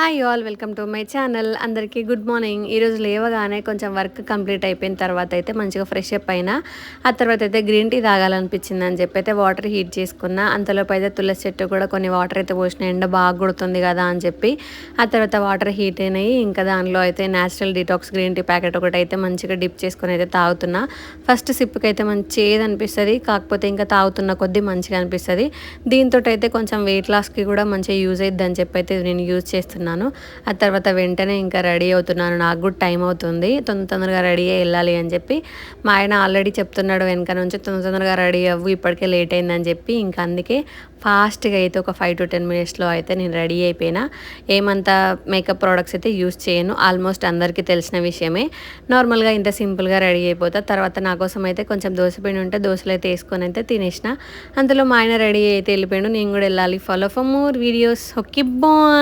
Hi all welcome to my channel. అందరికీ good morning. ఈరోజు లేవగానే కొంచెం వర్క్ కంప్లీట్ అయిపోయిన తర్వాత అయితే మంచిగా ఫ్రెష్ అప్ అయినా. ఆ తర్వాత అయితే గ్రీన్ టీ తాగాలనిపించింది అని చెప్పి అయితే వాటర్ హీట్ చేసుకున్న. అంతలోపు అయితే తులసి చెట్టు కూడా కొన్ని వాటర్ అయితే పోసిన, ఎండ బాగా కొడుతుంది కదా అని చెప్పి ఆ తర్వాత వాటర్ హీట్ అయినాయి. ఇంకా దానిలో అయితే natural detox green tea packet ఒకటి అయితే మంచిగా డిప్ చేసుకొని అయితే తాగుతున్నా. ఫస్ట్ సిప్కి అయితే మంచి ఏది అనిపిస్తుంది, కాకపోతే ఇంకా తాగుతున్న కొద్దీ మంచిగా అనిపిస్తుంది. దీంతో అయితే కొంచెం వెయిట్ లాస్కి కూడా మంచిగా యూజ్ అయ్యిద్ది అని చెప్పి అయితే నేను యూజ్ చేస్తున్నాను. ఆ తర్వాత వెంటనే ఇంకా రెడీ అవుతున్నాను. నాకు కూడా టైం అవుతుంది, తొందరగా రెడీ అయ్యి వెళ్ళాలి అని చెప్పి మా ఆయన ఆల్రెడీ చెప్తున్నాడు వెనక నుంచి, తొందరగా రెడీ అవ్వు, ఇప్పటికే లేట్ అయిందని చెప్పి. ఇంకా అందుకే ఫాస్ట్గా అయితే ఒక 5 to 10 minutesలో అయితే నేను రెడీ అయిపోయినా. ఏమంతా మేకప్ ప్రోడక్ట్స్ అయితే యూజ్ చేయను, ఆల్మోస్ట్ అందరికీ తెలిసిన విషయమే. నార్మల్గా ఇంత సింపుల్గా రెడీ అయిపోతా. తర్వాత నా కోసం అయితే కొంచెం దోశపిండి ఉంటే దోశలు అయితే వేసుకొని అయితే తినేసిన. అందులో మా ఆయన రెడీ అయితే వెళ్ళిపోయాడు. నేను కూడా వెళ్ళాలి. Follow for more videos. Okay bye.